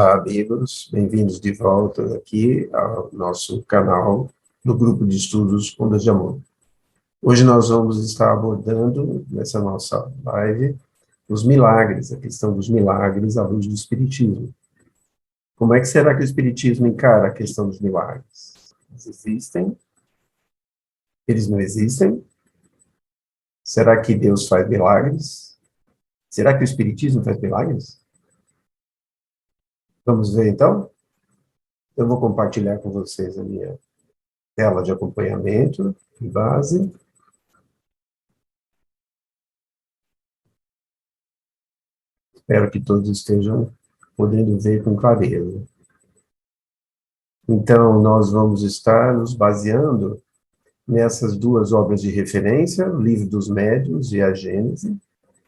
Olá, amigos, bem-vindos de volta aqui ao nosso canal do Grupo de Estudos Ondas de Amor. Hoje nós vamos estar abordando, nessa nossa live, os milagres, a questão dos milagres à luz do Espiritismo. Como é que será que o Espiritismo encara a questão dos milagres? Eles existem? Eles não existem? Será que Deus faz milagres? Será que o Espiritismo faz milagres? Vamos ver, então? Eu vou compartilhar com vocês a minha tela de acompanhamento, de base. Espero que todos estejam podendo ver com clareza. Então, nós vamos estar nos baseando nessas duas obras de referência, o Livro dos Médiuns e a Gênese,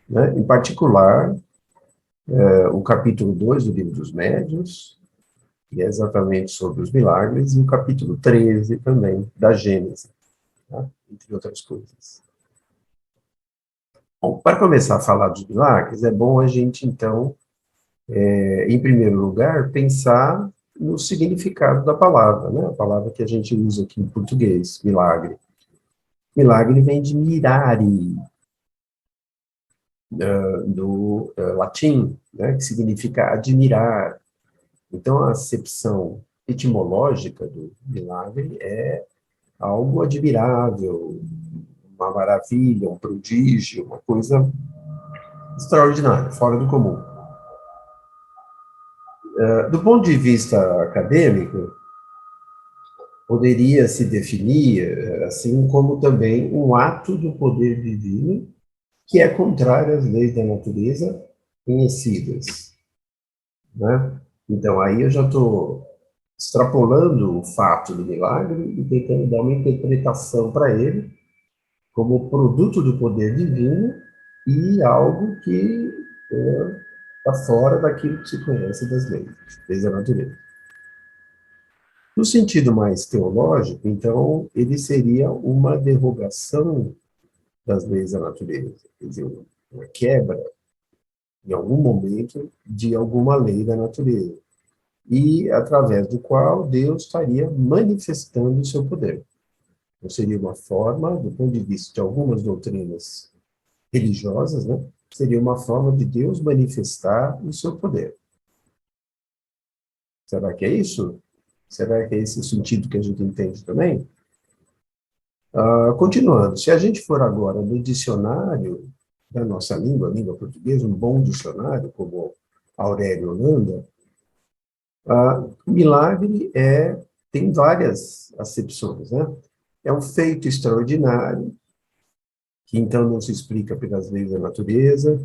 né? Em particular, o capítulo 2 do Livro dos Médiuns, que é exatamente sobre os milagres, e o capítulo 13 também, da Gênese, tá? Entre outras coisas. Bom, para começar a falar dos milagres, é bom a gente, então, em primeiro lugar, pensar no significado da palavra, né? A palavra que a gente usa aqui em português, milagre. Milagre vem de mirare, do latim, né? Que significa admirar. Então, a acepção etimológica do milagre é algo admirável, uma maravilha, um prodígio, uma coisa extraordinária, fora do comum. Do ponto de vista acadêmico, poderia se definir assim como também um ato do poder divino que é contrário às leis da natureza conhecidas, né? Então, aí eu já estou extrapolando o fato do milagre e tentando dar uma interpretação para ele como produto do poder divino e algo que está fora daquilo que se conhece das leis da natureza. No sentido mais teológico, então, ele seria uma derrogação das leis da natureza, quer dizer, uma quebra, em algum momento, de alguma lei da natureza, e através do qual Deus estaria manifestando o seu poder. Então, seria uma forma, do ponto de vista de algumas doutrinas religiosas, né, seria uma forma de Deus manifestar o seu poder. Será que é isso? Será que é esse o sentido que a gente entende também? Continuando, se a gente for agora no dicionário da nossa língua, a língua portuguesa, um bom dicionário, como Aurélio Holanda, milagre tem várias acepções, né? É um feito extraordinário, que então não se explica pelas leis da natureza,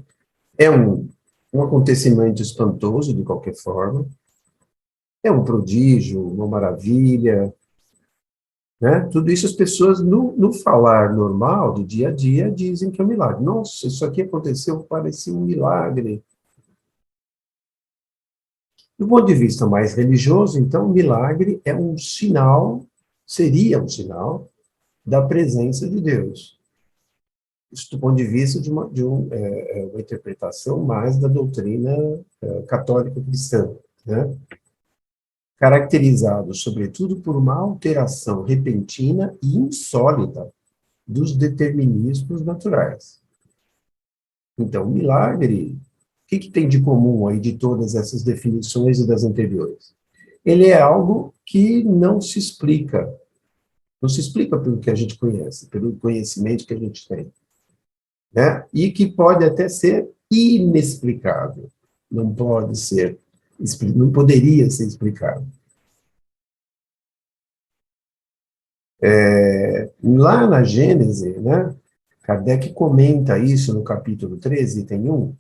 é um acontecimento espantoso, de qualquer forma, é um prodígio, uma maravilha, né? Tudo isso as pessoas, no falar normal, do dia a dia, dizem que é um milagre. Nossa, isso aqui aconteceu, parecia um milagre. Do ponto de vista mais religioso, então, o milagre é um sinal, seria um sinal, da presença de Deus. Isso do ponto de vista de uma interpretação mais da doutrina católica cristã, né? Caracterizado, sobretudo, por uma alteração repentina e insólita dos determinismos naturais. Então, o milagre, o que tem de comum aí de todas essas definições e das anteriores? Ele é algo que não se explica pelo que a gente conhece, pelo conhecimento que a gente tem, né? E que pode até ser inexplicável, não poderia ser explicado. Lá na Gênese, né, Kardec comenta isso no capítulo 13, item 1,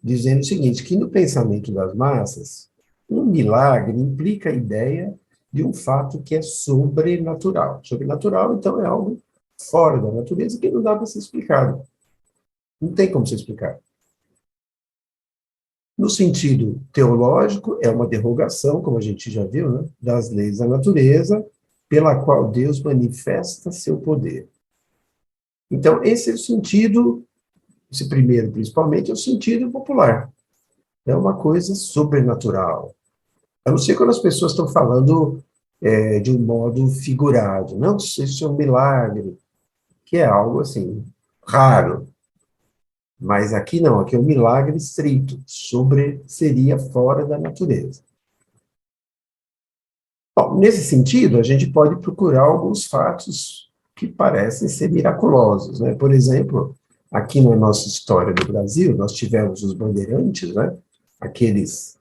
dizendo o seguinte, que no pensamento das massas, um milagre implica a ideia de um fato que é sobrenatural. Sobrenatural, então, é algo fora da natureza que não dá para ser explicado. Não tem como ser explicado. No sentido teológico, é uma derrogação, como a gente já viu, né, das leis da natureza, pela qual Deus manifesta seu poder. Então, esse é o sentido, esse primeiro, principalmente, é o sentido popular. É uma coisa sobrenatural. A não ser quando as pessoas estão falando de um modo figurado. Não, isso é um milagre, que é algo assim, raro. Mas aqui não, aqui é um milagre estrito, seria fora da natureza. Bom, nesse sentido, a gente pode procurar alguns fatos que parecem ser miraculosos, né? Por exemplo, aqui na nossa história do Brasil, nós tivemos os bandeirantes, né? Aqueles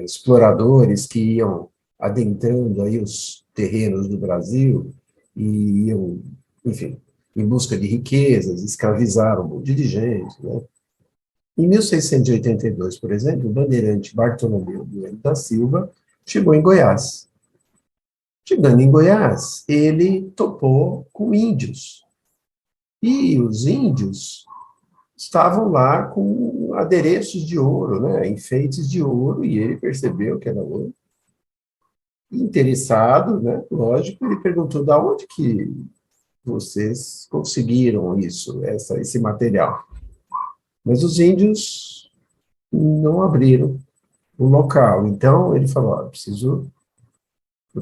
exploradores que iam adentrando aí os terrenos do Brasil e iam, enfim, em busca de riquezas, escravizaram um monte de gente, né? Em 1682, por exemplo, o bandeirante Bartolomeu Bueno da Silva chegou em Goiás. Chegando em Goiás, ele topou com índios. E os índios estavam lá com adereços de ouro, né, enfeites de ouro, e ele percebeu que era ouro. Interessado, né, lógico, ele perguntou: da onde que vocês conseguiram isso, esse material? Mas os índios não abriram o local. Então, ele falou: preciso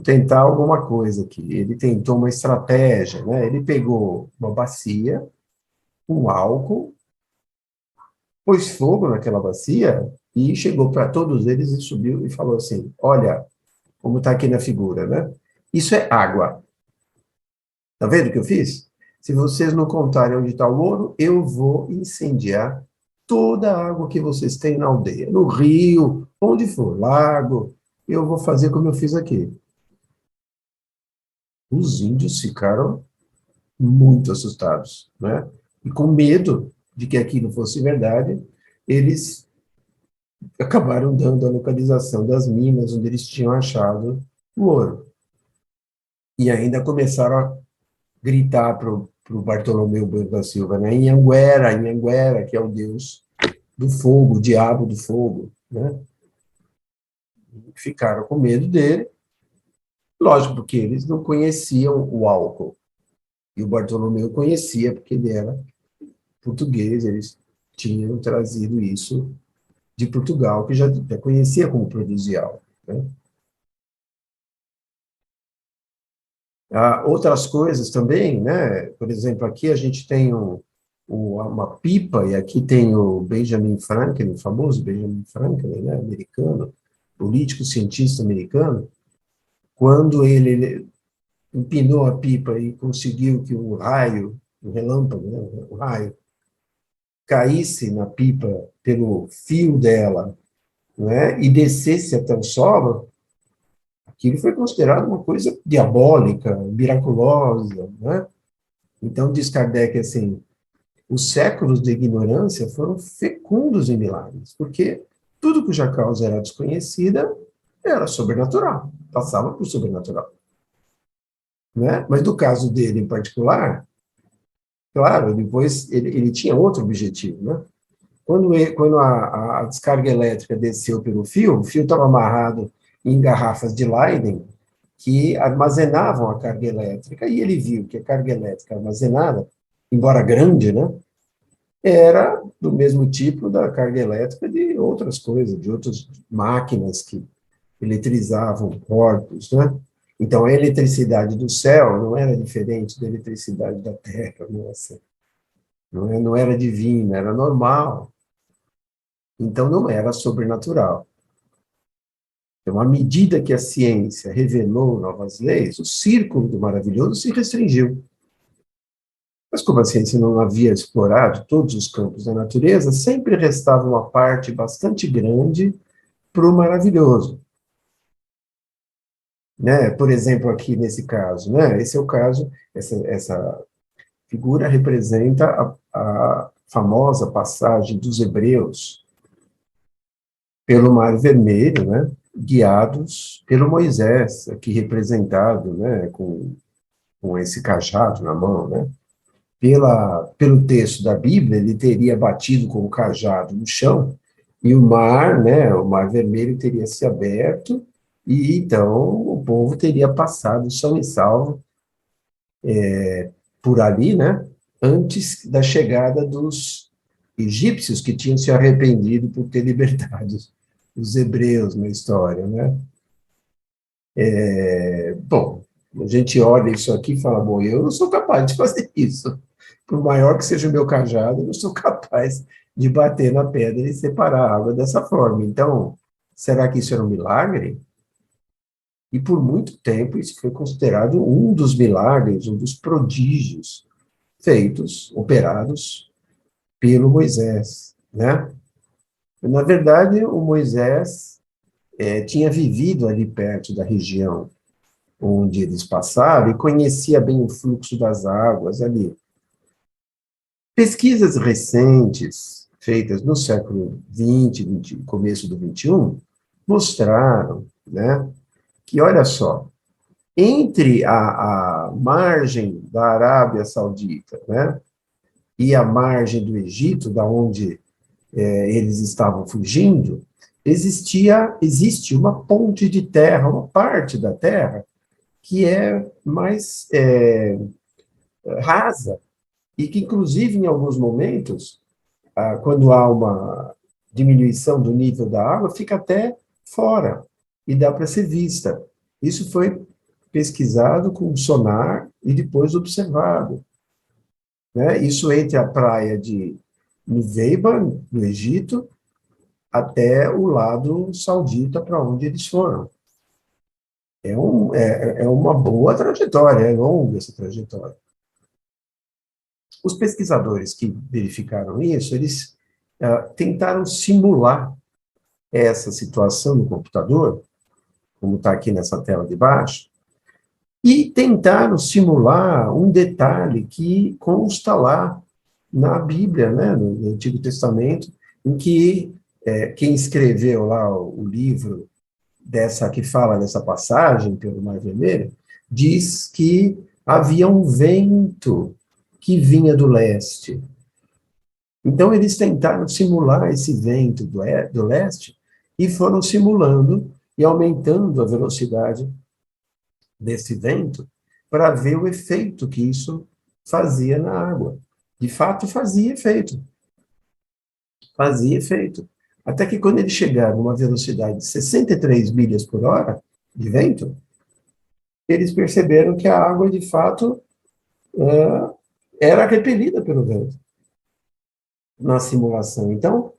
tentar alguma coisa aqui. Ele tentou uma estratégia, né? Ele pegou uma bacia, um álcool, pôs fogo naquela bacia e chegou para todos eles e subiu e falou assim: olha, como está aqui na figura, né? Isso é água. Está vendo o que eu fiz? Se vocês não contarem onde está o ouro, eu vou incendiar toda a água que vocês têm na aldeia, no rio, onde for, lago, eu vou fazer como eu fiz aqui. Os índios ficaram muito assustados, né? E com medo de que aquilo fosse verdade, eles acabaram dando a localização das minas onde eles tinham achado o ouro. E ainda começaram a gritar para o Bartolomeu Bueno da Silva, né? Anhanguera, que é o deus do fogo, o diabo do fogo, né? Ficaram com medo dele, lógico, porque eles não conheciam o álcool. E o Bartolomeu conhecia, porque ele era português, eles tinham trazido isso de Portugal, que já conhecia como produzir álcool, né? Há outras coisas também, né? Por exemplo, aqui a gente tem uma pipa, e aqui tem o Benjamin Franklin, o famoso Benjamin Franklin, né? Americano, político, cientista americano. Quando ele empinou a pipa e conseguiu que o raio, o relâmpago, né? O raio, caísse na pipa pelo fio dela, né? E descesse até o solo, aquilo foi considerado uma coisa diabólica, miraculosa, né? Então, diz Kardec assim: os séculos de ignorância foram fecundos em milagres, porque tudo cuja causa era desconhecida era sobrenatural, passava por sobrenatural, né? Mas no caso dele em particular, claro, depois ele tinha outro objetivo, né? Quando a descarga elétrica desceu pelo fio, o fio estava amarrado em garrafas de Leyden que armazenavam a carga elétrica, e ele viu que a carga elétrica armazenada, embora grande, né, era do mesmo tipo da carga elétrica de outras coisas, de outras máquinas que eletrizavam corpos, né? Então, a eletricidade do céu não era diferente da eletricidade da Terra, nossa, não era divina, era normal. Então, não era sobrenatural. Então, à medida que a ciência revelou novas leis, o círculo do maravilhoso se restringiu. Mas como a ciência não havia explorado todos os campos da natureza, sempre restava uma parte bastante grande para o maravilhoso, né? Por exemplo, aqui nesse caso, né? Esse é o caso, essa figura representa a famosa passagem dos hebreus pelo Mar Vermelho, né? Guiados pelo Moisés, aqui representado, né? Com esse cajado na mão, né? Pelo texto da Bíblia, ele teria batido com o cajado no chão, e o mar, né, o mar vermelho teria se aberto, e então o povo teria passado são e salvo por ali, né, antes da chegada dos egípcios, que tinham se arrependido por ter libertado os hebreus na história, né? Bom, a gente olha isso aqui e fala, bom, eu não sou capaz de fazer isso. Por maior que seja o meu cajado, eu não sou capaz de bater na pedra e separar a água dessa forma. Então, será que isso era um milagre? E por muito tempo isso foi considerado um dos milagres, um dos prodígios feitos, operados pelo Moisés, né? Na verdade, o Moisés tinha vivido ali perto da região onde eles passaram e conhecia bem o fluxo das águas ali. Pesquisas recentes, feitas no século XX, começo do XXI, mostraram, né, que, olha só, entre a margem da Arábia Saudita, né, e a margem do Egito, da onde eles estavam fugindo, existe uma ponte de terra, uma parte da terra, que é mais rasa, e que, inclusive, em alguns momentos, quando há uma diminuição do nível da água, fica até fora, e dá para ser vista. Isso foi pesquisado com sonar e depois observado, né? Isso entre a praia de Nuveiba, no Egito, até o lado saudita, para onde eles foram. É uma boa trajetória, é longa essa trajetória. Os pesquisadores que verificaram isso, eles tentaram simular essa situação no computador, como está aqui nessa tela de baixo, e tentaram simular um detalhe que consta lá na Bíblia, né, no Antigo Testamento, em que quem escreveu lá o livro que fala dessa passagem pelo Mar Vermelho, diz que havia um vento que vinha do leste. Então, eles tentaram simular esse vento do leste e foram simulando e aumentando a velocidade desse vento para ver o efeito que isso fazia na água. De fato, fazia efeito. Fazia efeito. Até que quando eles chegaram a uma velocidade de 63 milhas por hora de vento, eles perceberam que a água, de fato, era repelida pelo vento na simulação. Então,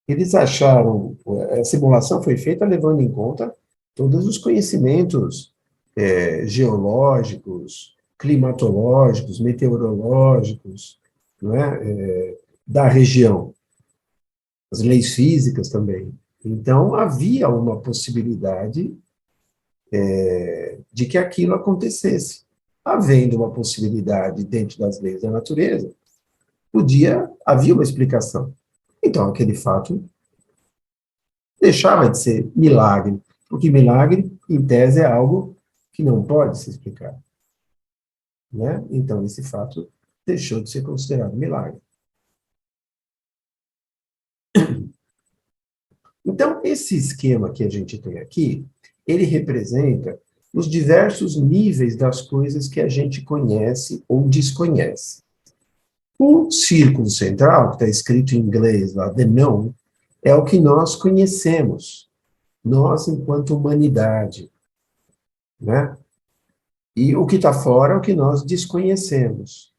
eles acharam, a simulação foi feita levando em conta todos os conhecimentos geológicos, climatológicos, meteorológicos, não é? Da região, as leis físicas também. Então, havia uma possibilidade de que aquilo acontecesse. Havendo uma possibilidade dentro das leis da natureza, havia uma explicação. Então, aquele fato deixava de ser milagre, porque milagre, em tese, é algo que não pode se explicar, né? Então, esse fato deixou de ser considerado milagre. Então, esse esquema que a gente tem aqui, ele representa os diversos níveis das coisas que a gente conhece ou desconhece. O círculo central, que está escrito em inglês lá, the known, é o que nós conhecemos, nós enquanto humanidade, né? E o que está fora é o que nós desconhecemos.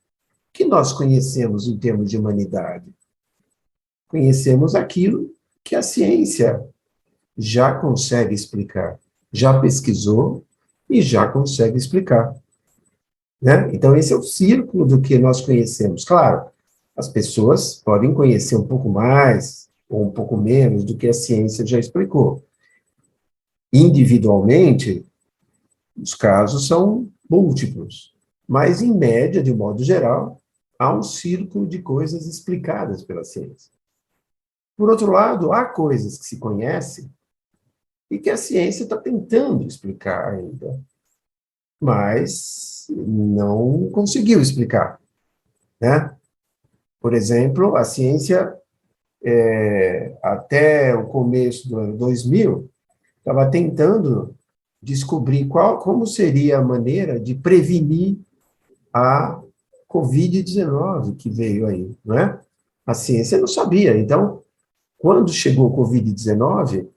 O que nós conhecemos em termos de humanidade? Conhecemos aquilo que a ciência já consegue explicar, já pesquisou e já consegue explicar, né? Então, esse é o círculo do que nós conhecemos. Claro, as pessoas podem conhecer um pouco mais ou um pouco menos do que a ciência já explicou. Individualmente, os casos são múltiplos, mas, em média, de modo geral, há um círculo de coisas explicadas pela ciência. Por outro lado, há coisas que se conhecem e que a ciência está tentando explicar ainda, mas não conseguiu explicar, né? Por exemplo, a ciência, até o começo do ano 2000, estava tentando descobrir como seria a maneira de prevenir a Covid-19 que veio aí, não é? A ciência não sabia. Então, quando chegou o Covid-19,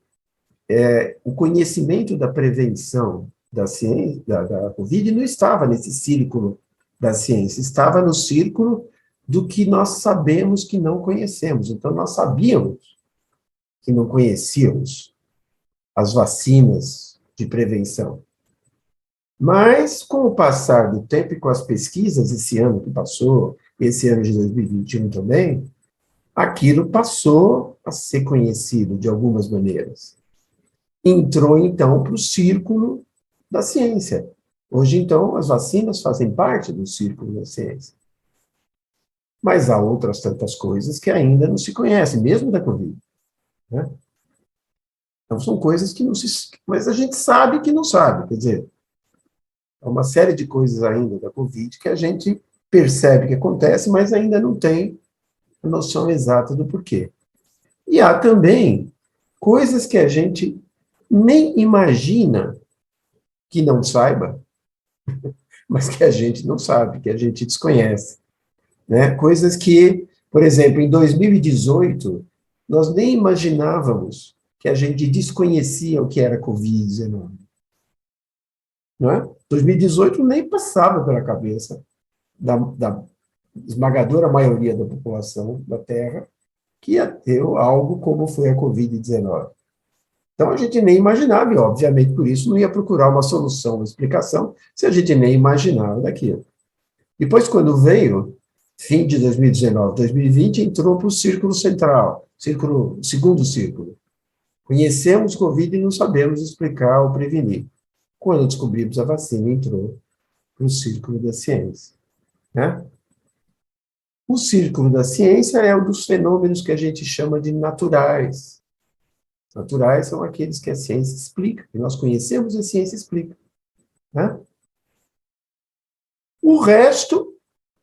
o conhecimento da prevenção da ciência, da Covid não estava nesse círculo da ciência, estava no círculo do que nós sabemos que não conhecemos. Então, nós sabíamos que não conhecíamos as vacinas de prevenção. Mas, com o passar do tempo e com as pesquisas, esse ano que passou, esse ano de 2021 também, aquilo passou a ser conhecido de algumas maneiras. Entrou, então, para o círculo da ciência. Hoje, então, as vacinas fazem parte do círculo da ciência. Mas há outras tantas coisas que ainda não se conhecem, mesmo da Covid. Né? Então, são coisas que não se... Mas a gente sabe que não sabe, quer dizer, há uma série de coisas ainda da Covid que a gente percebe que acontece, mas ainda não tem a noção exata do porquê. E há também coisas que a gente nem imagina que não saiba, mas que a gente não sabe, que a gente desconhece. Né? Coisas que, por exemplo, em 2018, nós nem imaginávamos que a gente desconhecia o que era Covid-19. Não é? 2018 nem passava pela cabeça da esmagadora maioria da população da Terra que ia ter algo como foi a Covid-19. Então, a gente nem imaginava, e obviamente por isso não ia procurar uma solução, uma explicação, se a gente nem imaginava daquilo. Depois, quando veio, fim de 2019, 2020, entrou para o círculo central, segundo círculo. Conhecemos Covid e não sabemos explicar ou prevenir. Quando descobrimos a vacina, entrou para o círculo da ciência. Né? O círculo da ciência é um dos fenômenos que a gente chama de naturais. Naturais são aqueles que a ciência explica, que nós conhecemos e a ciência explica. Né? O resto,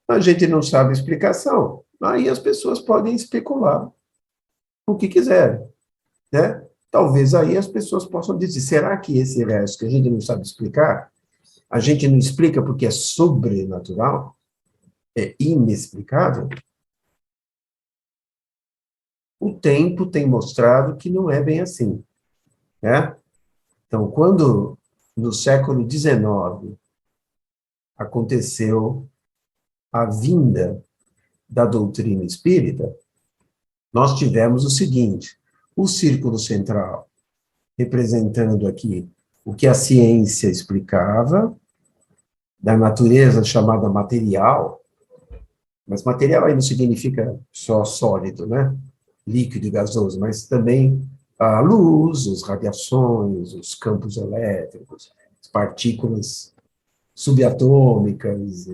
a gente não sabe a explicação. Aí as pessoas podem especular o que quiserem. Né? Talvez aí as pessoas possam dizer, será que esse resto que a gente não sabe explicar, a gente não explica porque é sobrenatural? É inexplicável? O tempo tem mostrado que não é bem assim. Né? Então, quando no século XIX aconteceu a vinda da doutrina espírita, nós tivemos o seguinte: o círculo central, representando aqui o que a ciência explicava, da natureza chamada material, mas material aí não significa só sólido, né? Líquido e gasoso, mas também a luz, as radiações, os campos elétricos, as partículas subatômicas,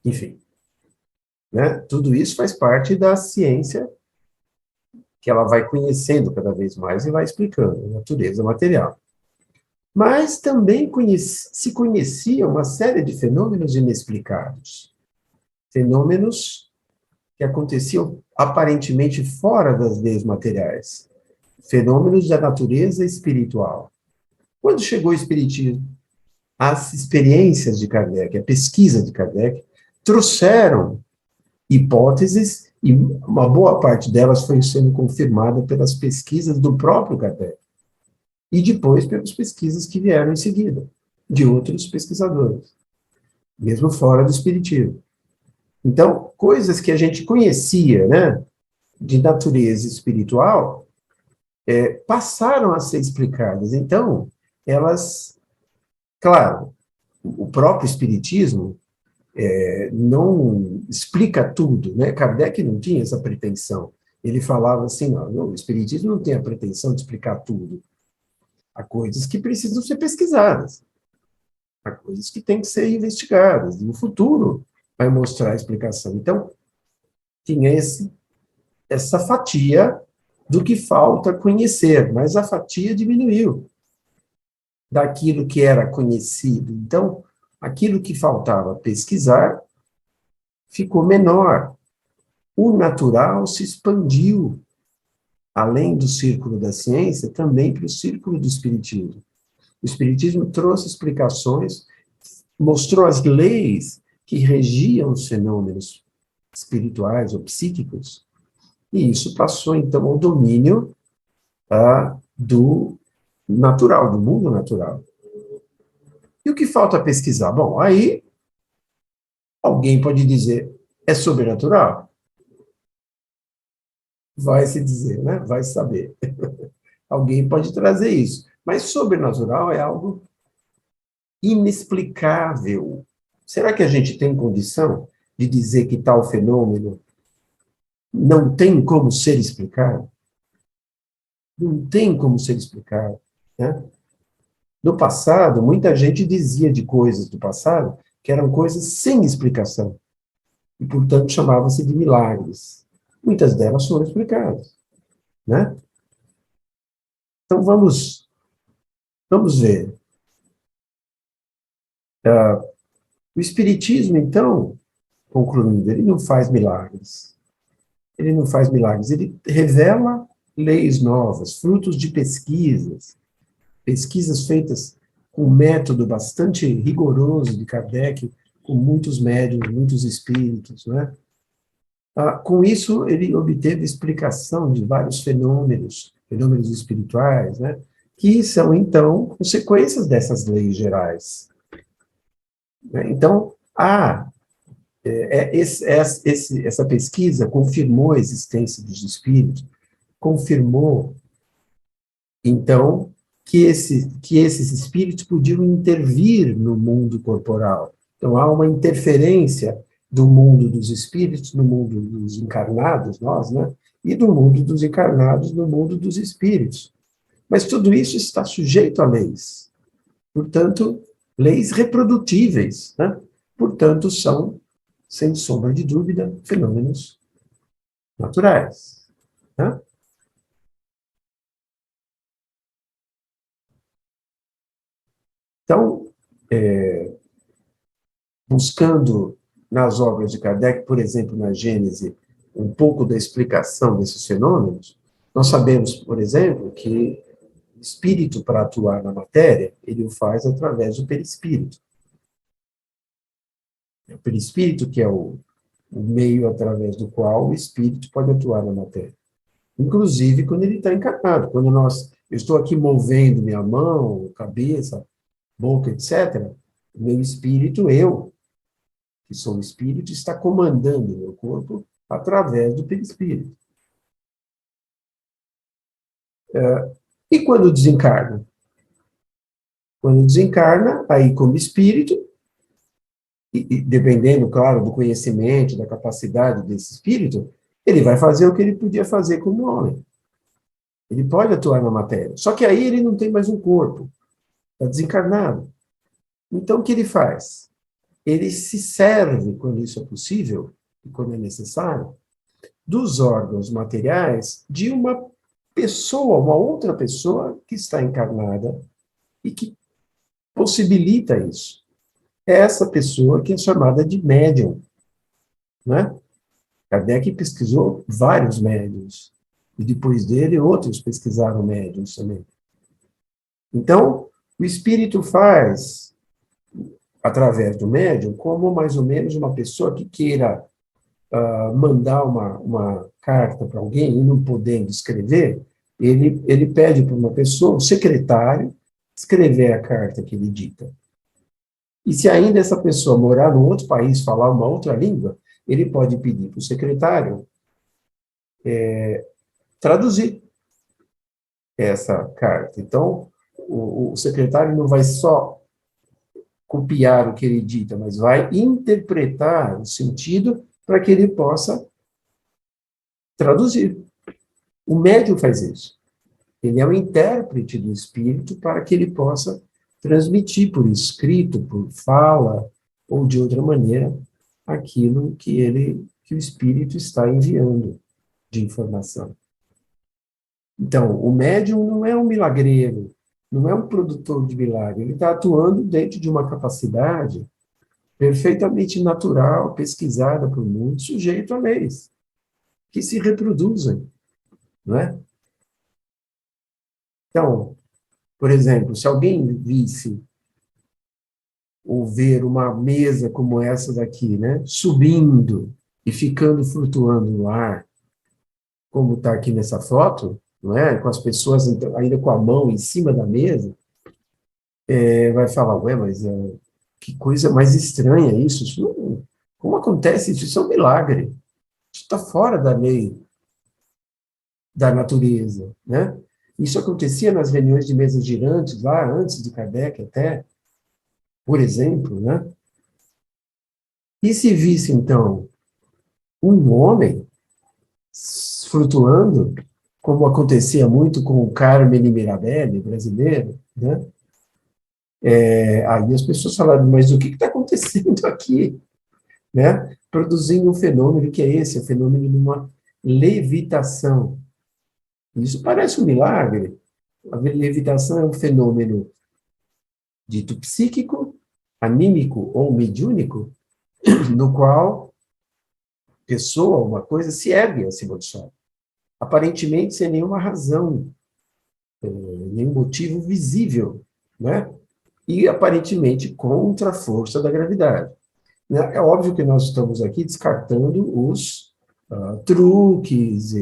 enfim. Né? Tudo isso faz parte da ciência que ela vai conhecendo cada vez mais e vai explicando a natureza material. Mas também se conhecia uma série de fenômenos inexplicados. Fenômenos que aconteciam aparentemente fora das leis materiais. Fenômenos da natureza espiritual. Quando chegou o Espiritismo, as experiências de Kardec, a pesquisa de Kardec, trouxeram hipóteses, e uma boa parte delas foi sendo confirmada pelas pesquisas do próprio Kardec, e depois pelas pesquisas que vieram em seguida, de outros pesquisadores, mesmo fora do Espiritismo. Então, coisas que a gente conhecia, né, de natureza espiritual, passaram a ser explicadas. Então, elas, claro, o próprio Espiritismo não explica tudo, né? Kardec não tinha essa pretensão. Ele falava assim, não, o Espiritismo não tem a pretensão de explicar tudo. Há coisas que precisam ser pesquisadas. Há coisas que têm que ser investigadas. E o futuro vai mostrar a explicação. Então, tinha essa fatia do que falta conhecer, mas a fatia diminuiu daquilo que era conhecido. Então, aquilo que faltava pesquisar ficou menor. O natural se expandiu, além do círculo da ciência, também para o círculo do espiritismo. O espiritismo trouxe explicações, mostrou as leis que regiam os fenômenos espirituais ou psíquicos, e isso passou, então, ao domínio do natural, do mundo natural. E o que falta pesquisar? Bom, aí alguém pode dizer, é sobrenatural? Vai se dizer, né? Vai saber. Alguém pode trazer isso. Mas sobrenatural é algo inexplicável. Será que a gente tem condição de dizer que tal fenômeno não tem como ser explicado? Não tem como ser explicado, né? No passado, muita gente dizia de coisas do passado que eram coisas sem explicação, e, portanto, chamava-se de milagres. Muitas delas foram explicadas, né? Então, vamos ver. O Espiritismo, então, concluindo, ele não faz milagres. Ele não faz milagres, ele revela leis novas, frutos de pesquisas feitas com um método bastante rigoroso de Kardec, com muitos médiuns, muitos espíritos, né? Com isso, ele obteve explicação de vários fenômenos espirituais, né? Que são, então, consequências dessas leis gerais, né? Então, essa pesquisa confirmou a existência dos espíritos, confirmou, então, que esses espíritos podiam intervir no mundo corporal. Então, há uma interferência do mundo dos espíritos no mundo dos encarnados, nós, né? E do mundo dos encarnados no mundo dos espíritos. Mas tudo isso está sujeito a leis. Portanto, leis reprodutíveis, né? Portanto, são, sem sombra de dúvida, fenômenos naturais, né? Então, buscando nas obras de Kardec, por exemplo, na Gênese, um pouco da explicação desses fenômenos, nós sabemos, por exemplo, que o espírito, para atuar na matéria, ele o faz através do perispírito. É o perispírito que é o meio através do qual o espírito pode atuar na matéria. Inclusive quando ele está encarnado. Eu estou aqui movendo minha mão, cabeça, boca, etc., o meu espírito, que sou o espírito, está comandando o meu corpo através do perispírito. E quando desencarna? Quando desencarna, aí como espírito, e dependendo, claro, do conhecimento, da capacidade desse espírito, ele vai fazer o que ele podia fazer como homem. Ele pode atuar na matéria. Só que aí ele não tem mais um corpo, está desencarnado. Então, o que ele faz? Ele se serve, quando isso é possível, e quando é necessário, dos órgãos materiais de uma pessoa, uma outra pessoa que está encarnada e que possibilita isso. É essa pessoa que é chamada de médium, né? Kardec pesquisou vários médiums, e depois dele outros pesquisaram médiums também. Então, o espírito faz, através do médium, como mais ou menos uma pessoa que queira mandar uma carta para alguém e não podendo escrever, ele pede para uma pessoa, um secretário, escrever a carta que ele dita. E se ainda essa pessoa morar num outro país, falar uma outra língua, ele pode pedir para o secretário traduzir essa carta. Então, o secretário não vai só copiar o que ele dita, mas vai interpretar o sentido para que ele possa traduzir. O médium faz isso. Ele é o intérprete do espírito para que ele possa transmitir por escrito, por fala ou de outra maneira aquilo que o espírito está enviando de informação. Então, o médium não é um milagreiro, não é um produtor de milagre, ele está atuando dentro de uma capacidade perfeitamente natural, pesquisada por muitos, sujeito a leis que se reproduzem, não é? Então, por exemplo, se alguém visse ou ver uma mesa como essa daqui, né, subindo e ficando flutuando no ar, como está aqui nessa foto, não é? Com as pessoas então, ainda com a mão em cima da mesa, vai falar, ué, mas que coisa mais estranha isso, como acontece isso? Isso é um milagre, isso está fora da lei da natureza, né? Isso acontecia nas reuniões de mesas girantes, lá antes de Kardec até, por exemplo, né? E se visse, então, um homem flutuando, como acontecia muito com o Carmine Mirabelli, brasileiro, né? Aí as pessoas falaram, mas o que está acontecendo aqui? Né? Produzindo um fenômeno que é esse, o fenômeno de uma levitação. Isso parece um milagre. A levitação é um fenômeno dito psíquico, anímico ou mediúnico, no qual pessoa, uma coisa, se ergue acima do solo. Aparentemente sem nenhuma razão, nenhum motivo visível, né? E aparentemente contra a força da gravidade. É óbvio que nós estamos aqui descartando os truques,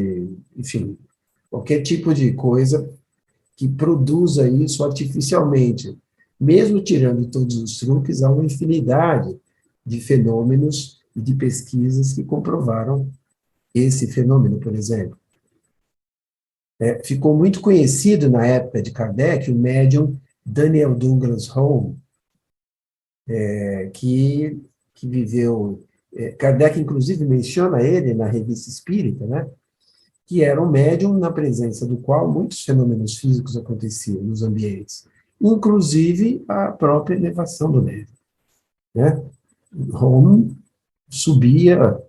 enfim, qualquer tipo de coisa que produza isso artificialmente. Mesmo tirando todos os truques, há uma infinidade de fenômenos e de pesquisas que comprovaram esse fenômeno, por exemplo. Ficou muito conhecido na época de Kardec o médium Daniel Douglas Home, que viveu. Kardec, inclusive, menciona ele na Revista Espírita, né? Que era um médium na presença do qual muitos fenômenos físicos aconteciam nos ambientes, inclusive a própria elevação do médium, né? Home subia,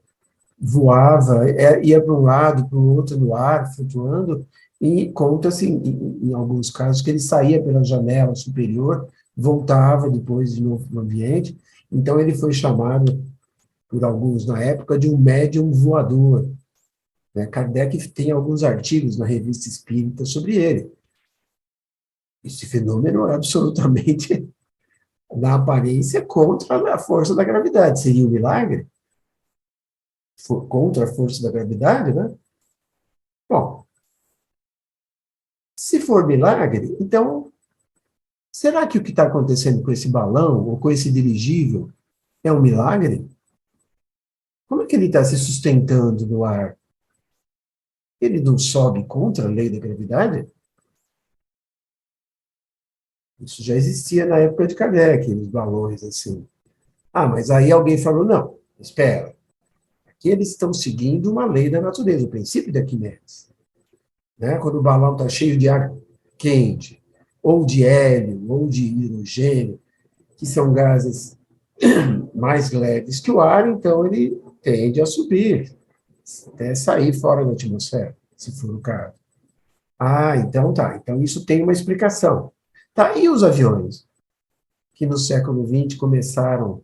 voava, ia para um lado, para o outro no ar, flutuando, e conta-se, em alguns casos, que ele saía pela janela superior, voltava depois de novo no ambiente, então ele foi chamado, por alguns na época, de um médium voador, né? Kardec tem alguns artigos na Revista Espírita sobre ele. Esse fenômeno é absolutamente, na aparência, contra a força da gravidade. Seria um milagre? Contra a força da gravidade, né? Bom, se for milagre, então, será que o que está acontecendo com esse balão ou com esse dirigível é um milagre? Como é que ele está se sustentando no ar? Ele não sobe contra a lei da gravidade? Isso já existia na época de Kardec, os balões assim. Ah, mas aí alguém falou, não, espera, aqui eles estão seguindo uma lei da natureza, o princípio da Arquimedes. Né? Quando o balão está cheio de ar quente, ou de hélio, ou de hidrogênio, que são gases mais leves que o ar, então ele tende a subir, até sair fora da atmosfera, se for o caso. Ah, então tá. Então isso tem uma explicação. Tá, e os aviões, que no século XX começaram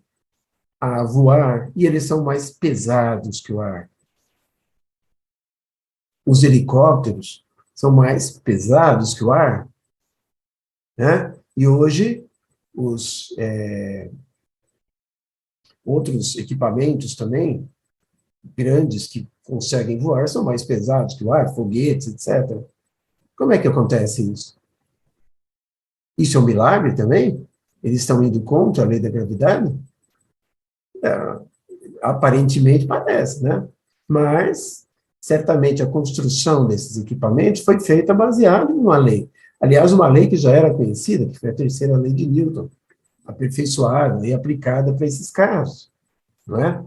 a voar, e eles são mais pesados que o ar. Os helicópteros são mais pesados que o ar, né? E hoje, os outros equipamentos também, grandes, que conseguem voar, são mais pesados que o ar, foguetes, etc. Como é que acontece isso? Isso é um milagre também? Eles estão indo contra a lei da gravidade? É, aparentemente parece, né? Mas, certamente, a construção desses equipamentos foi feita baseada numa lei. Aliás, uma lei que já era conhecida, que foi a terceira lei de Newton, aperfeiçoada e aplicada para esses casos, não é?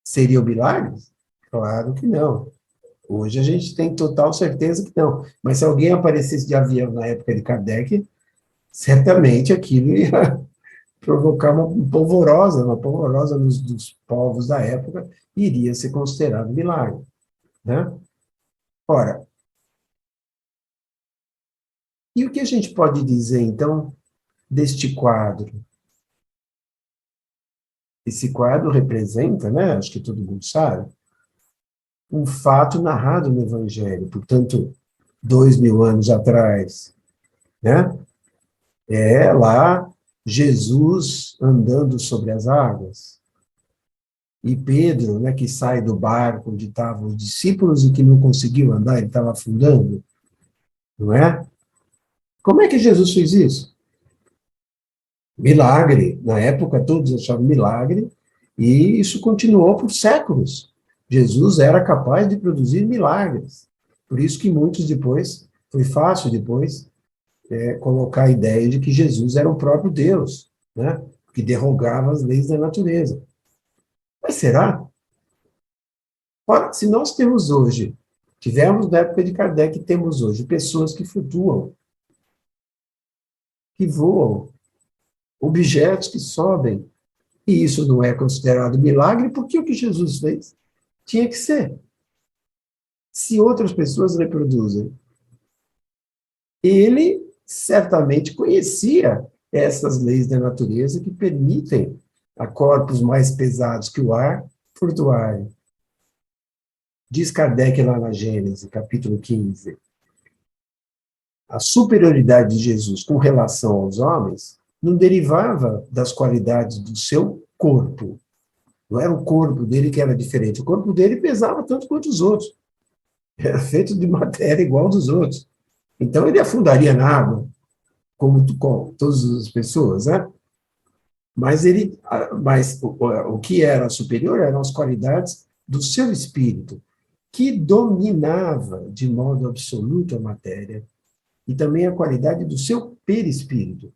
Seriam milagres? Claro que não. Hoje a gente tem total certeza que não. Mas se alguém aparecesse de avião na época de Kardec, certamente aquilo ia provocar uma polvorosa dos povos da época, e iria ser considerado milagre, né? Ora, e o que a gente pode dizer, então, deste quadro? Esse quadro representa, né, acho que todo mundo sabe, um fato narrado no Evangelho, portanto, 2000 anos atrás, né? É lá Jesus andando sobre as águas. E Pedro, né, que sai do barco onde estavam os discípulos e que não conseguiu andar, ele estava afundando, não é? Como é que Jesus fez isso? Milagre. Na época, todos achavam milagre, e isso continuou por séculos. Jesus era capaz de produzir milagres. Por isso que muitos depois, foi fácil depois, colocar a ideia de que Jesus era o próprio Deus, né? Que derrogava as leis da natureza. Mas será? Ora, se nós temos hoje, tivemos na época de Kardec, temos hoje pessoas que flutuam, que voam, objetos que sobem, e isso não é considerado milagre, porque o que Jesus fez tinha que ser. Se outras pessoas reproduzem, ele certamente conhecia essas leis da natureza que permitem a corpos mais pesados que o ar flutuarem. Diz Kardec lá na Gênesis, capítulo 15, a superioridade de Jesus com relação aos homens não derivava das qualidades do seu corpo. Não era o corpo dele que era diferente. O corpo dele pesava tanto quanto os outros. Era feito de matéria igual dos outros. Então ele afundaria na água, como todas as pessoas, né? Mas o que era superior eram as qualidades do seu espírito, que dominava de modo absoluto a matéria, e também a qualidade do seu perispírito,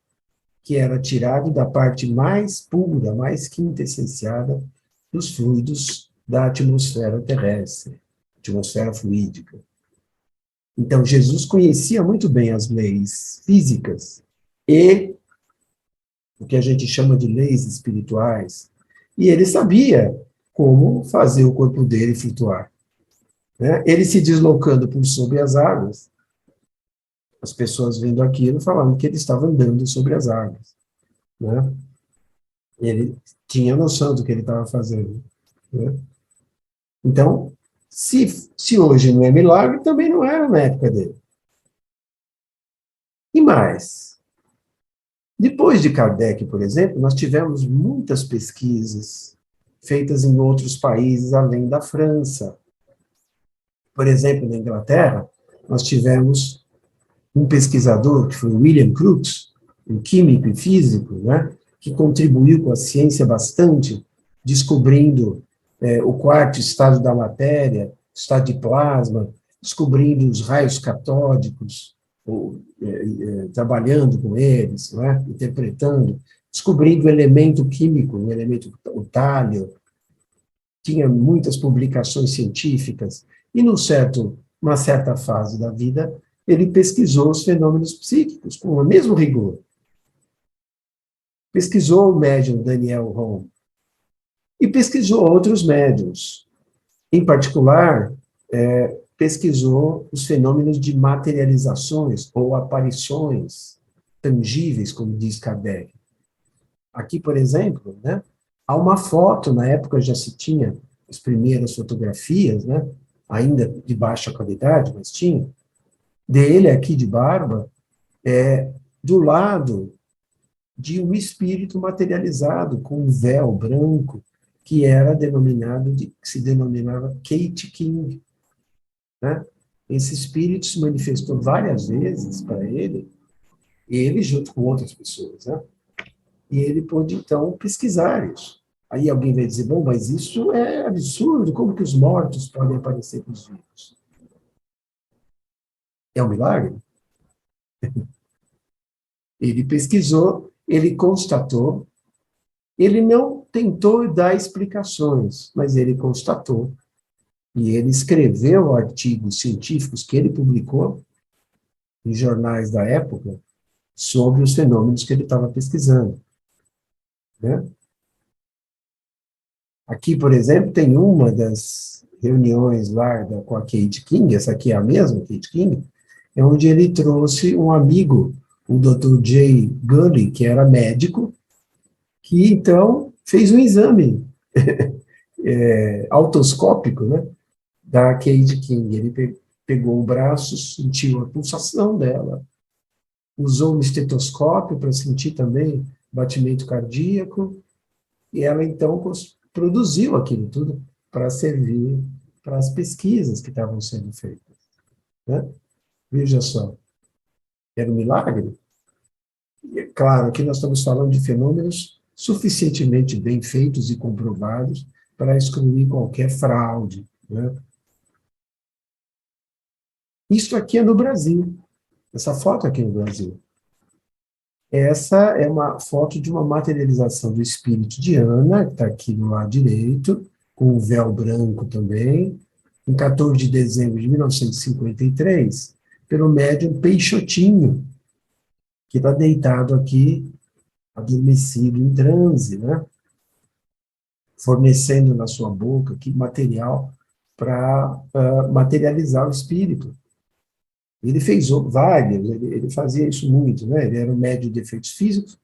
que era tirado da parte mais pura, mais quintessenciada dos fluidos da atmosfera terrestre, atmosfera fluídica. Então, Jesus conhecia muito bem as leis físicas e o que a gente chama de leis espirituais, e ele sabia como fazer o corpo dele flutuar, né? Ele se deslocando por sobre as águas, as pessoas vendo aquilo falando que ele estava andando sobre as águas, né? Ele tinha noção do que ele estava fazendo, né? Então, se hoje não é milagre, também não era na época dele. E mais, depois de Kardec, por exemplo, nós tivemos muitas pesquisas feitas em outros países além da França. Por exemplo, na Inglaterra, nós tivemos um pesquisador, que foi William Crookes, um químico e físico, né, que contribuiu com a ciência bastante, descobrindo o quarto estado da matéria, estado de plasma, descobrindo os raios catódicos, trabalhando com eles, né, interpretando, descobrindo o elemento químico, o elemento, o tálio, tinha muitas publicações científicas, e numa certa fase da vida, ele pesquisou os fenômenos psíquicos, com o mesmo rigor. Pesquisou o médium Daniel Home, e pesquisou outros médiums. Em particular, pesquisou os fenômenos de materializações ou aparições tangíveis, como diz Kardec. Aqui, por exemplo, né, há uma foto, na época já se tinha as primeiras fotografias, né, ainda de baixa qualidade, mas tinha, dele aqui de barba, do lado de um espírito materializado, com um véu branco, que se denominava Kate King, né? Esse espírito se manifestou várias vezes para ele junto com outras pessoas, né? E ele pôde, então, pesquisar isso. Aí alguém vai dizer, bom, mas isso é absurdo, como que os mortos podem aparecer para os vivos? É um milagre? Ele pesquisou, ele constatou, ele não tentou dar explicações, mas ele constatou. E ele escreveu artigos científicos que ele publicou em jornais da época sobre os fenômenos que ele estava pesquisando, né? Aqui, por exemplo, tem uma das reuniões lá com a Kate King, essa aqui é a mesma, Kate King, é onde ele trouxe um amigo, o Dr. Jay Gully, que era médico, que então fez um exame autoscópico, né, da Kate King. Ele pegou o braço, sentiu a pulsação dela, usou um estetoscópio para sentir também batimento cardíaco, e ela então produziu aquilo tudo para servir para as pesquisas que estavam sendo feitas, né? Veja só, era um milagre? E é claro, aqui nós estamos falando de fenômenos suficientemente bem feitos e comprovados para excluir qualquer fraude, né? Isso aqui é no Brasil, essa foto aqui no Brasil. Essa é uma foto de uma materialização do espírito de Ana, que está aqui no lado direito, com o véu branco também, em 14 de dezembro de 1953, pelo médium Peixotinho, que está deitado aqui, adormecido em transe, né? Fornecendo na sua boca aqui material para materializar o espírito. Ele fez vários, ele fazia isso muito, né? Ele era um médium de efeitos físicos,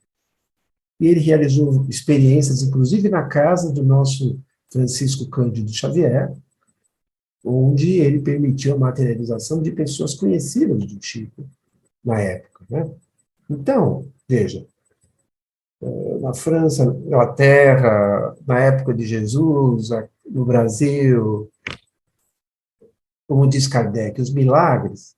e ele realizou experiências, inclusive na casa do nosso Francisco Cândido Xavier, onde ele permitiu a materialização de pessoas conhecidas do Chico na época, né? Então, veja, na França, na Inglaterra, na época de Jesus, no Brasil, como diz Kardec, os milagres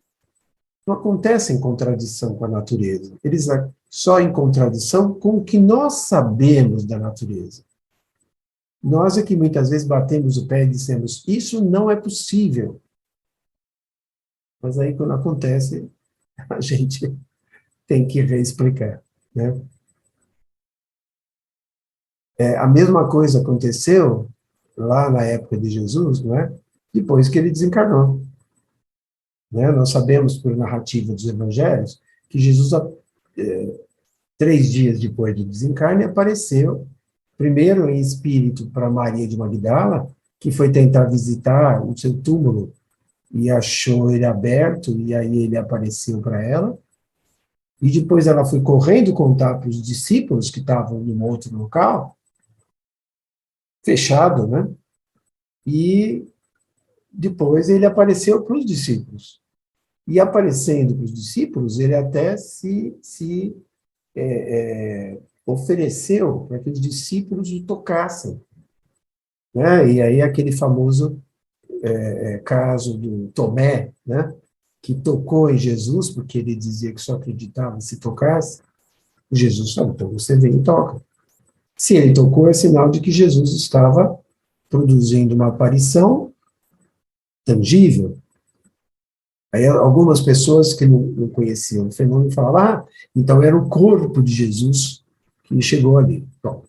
não acontecem em contradição com a natureza. Eles só em contradição com o que nós sabemos da natureza. Nós é que muitas vezes batemos o pé e dissemos, isso não é possível. Mas aí, quando acontece, a gente tem que reexplicar, né? A mesma coisa aconteceu lá na época de Jesus, não é? Depois que ele desencarnou. Né? Nós sabemos, por narrativa dos evangelhos, que Jesus, 3 dias depois do desencarne, apareceu, primeiro em espírito para Maria de Magdala, que foi tentar visitar o seu túmulo e achou ele aberto, e aí ele apareceu para ela, e depois ela foi correndo contar para os discípulos que estavam em um outro local, fechado, né? E depois ele apareceu para os discípulos. E aparecendo para os discípulos, ele até se ofereceu para que os discípulos o tocassem. Né? E aí aquele famoso caso do Tomé, né? Que tocou em Jesus, porque ele dizia que só acreditava se tocasse. Jesus falou, então você vem e toca. Se ele tocou, é sinal de que Jesus estava produzindo uma aparição tangível. Aí algumas pessoas que não conheciam o fenômeno falavam, então era o corpo de Jesus que chegou ali. Bom,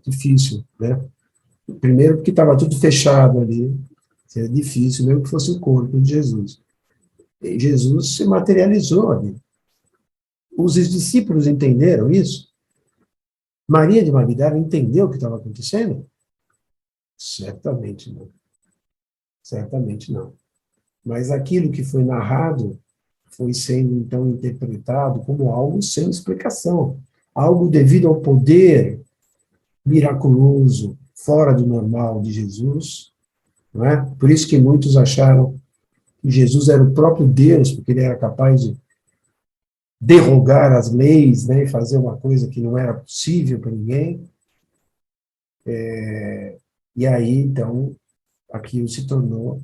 difícil, né? Primeiro porque estava tudo fechado ali, seria difícil, mesmo que fosse o corpo de Jesus. E Jesus se materializou ali. Os discípulos entenderam isso? Maria de Magdala entendeu o que estava acontecendo? Certamente não. Certamente não. Mas aquilo que foi narrado foi sendo, então, interpretado como algo sem explicação, algo devido ao poder miraculoso, fora do normal de Jesus, não é? Por isso que muitos acharam que Jesus era o próprio Deus, porque ele era capaz de derrogar as leis, né, e fazer uma coisa que não era possível para ninguém. E aí, então, aquilo se tornou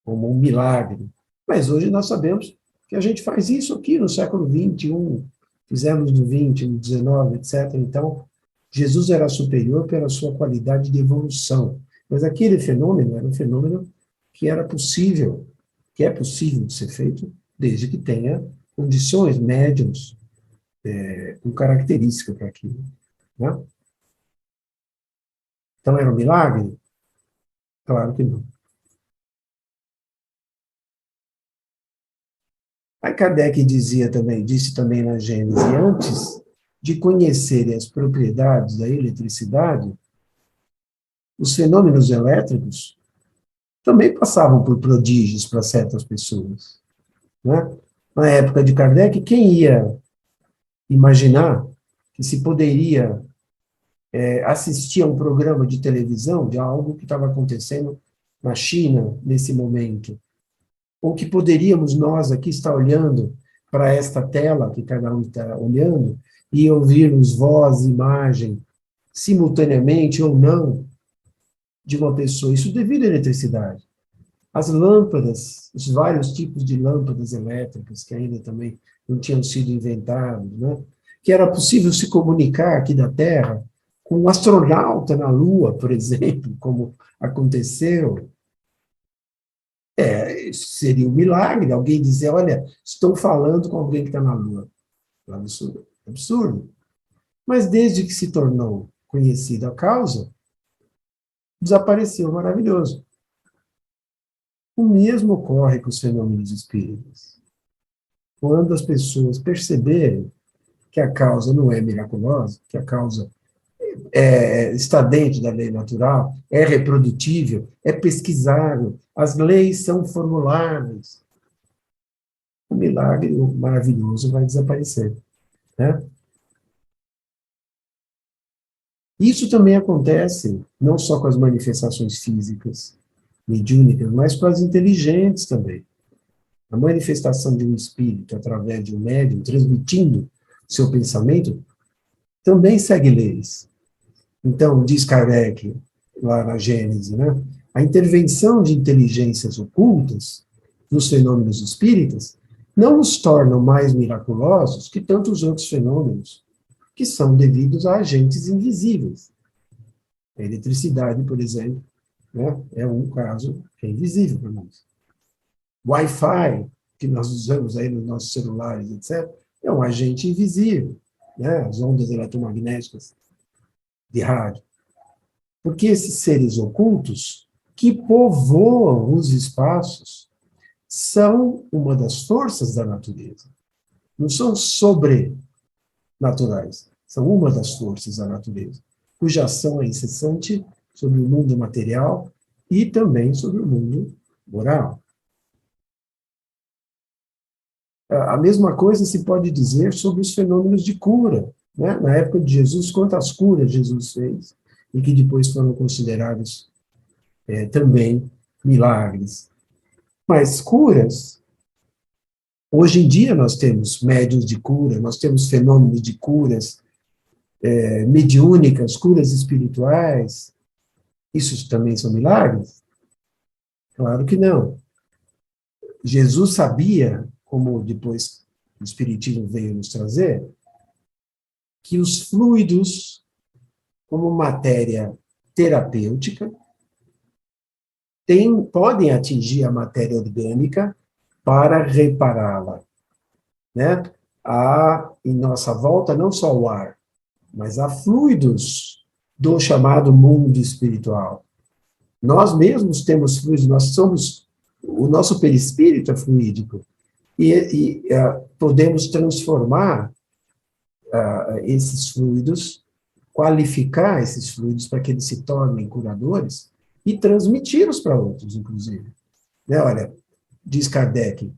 como um milagre. Mas hoje nós sabemos que a gente faz isso aqui no século XXI, fizemos no XX, no XIX, etc. Então, Jesus era superior pela sua qualidade de evolução. Mas aquele fenômeno era um fenômeno que era possível, que é possível de ser feito, desde que tenha condições, médiums, com característica para aquilo. Né? Então, era um milagre? Claro que não. Aí Kardec disse também na Gênese, antes de conhecerem as propriedades da eletricidade, os fenômenos elétricos também passavam por prodígios para certas pessoas. Né? Na época de Kardec, quem ia imaginar que se poderia assistir a um programa de televisão de algo que estava acontecendo na China nesse momento? Ou que poderíamos nós aqui estar olhando para esta tela que cada um está olhando e ouvirmos voz e imagem simultaneamente ou não, de uma pessoa, isso devido à eletricidade. As lâmpadas, os vários tipos de lâmpadas elétricas que ainda também não tinham sido inventados, né? Que era possível se comunicar aqui da Terra com um astronauta na Lua, por exemplo, como aconteceu. Seria um milagre alguém dizer, olha, estou falando com alguém que está na Lua. É um absurdo. Absurdo. Mas desde que se tornou conhecida a causa, desapareceu maravilhoso. O mesmo ocorre com os fenômenos espíritas. Quando as pessoas perceberem que a causa não é miraculosa, que a causa está dentro da lei natural, é reprodutível, é pesquisável, as leis são formuláveis, o milagre o maravilhoso vai desaparecer. Né? Isso também acontece não só com as manifestações físicas, mediúnicas, mas com as inteligentes também. A manifestação de um espírito através de um médium, transmitindo seu pensamento, também segue leis. Então, diz Kardec, lá na Gênese, né? A intervenção de inteligências ocultas nos fenômenos espíritas não os tornam mais miraculosos que tantos outros fenômenos, que são devidos a agentes invisíveis. A eletricidade, por exemplo, né, é um caso que é invisível para nós. Wi-Fi, que nós usamos aí nos nossos celulares, etc., é um agente invisível, né, as ondas eletromagnéticas de rádio. Porque esses seres ocultos que povoam os espaços são uma das forças da natureza. Não são sobrenaturais, são uma das forças da natureza, cuja ação é incessante sobre o mundo material e também sobre o mundo moral. A mesma coisa se pode dizer sobre os fenômenos de cura. Né? Na época de Jesus, quantas curas Jesus fez, e que depois foram considerados também milagres. Mas curas, hoje em dia nós temos médiuns de cura, nós temos fenômenos de curas mediúnicas, curas espirituais. Isso também são milagres? Claro que não. Jesus sabia, como depois o Espiritismo veio nos trazer, que os fluidos, como matéria terapêutica, podem atingir a matéria orgânica para repará-la. Né? Há em nossa volta não só o ar, mas há fluidos do chamado mundo espiritual. Nós mesmos temos fluidos, o nosso perispírito é fluídico, e podemos transformar esses fluidos, qualificar esses fluidos para que eles se tornem curadores e transmiti-los para outros, inclusive. Né? Olha, diz Kardec,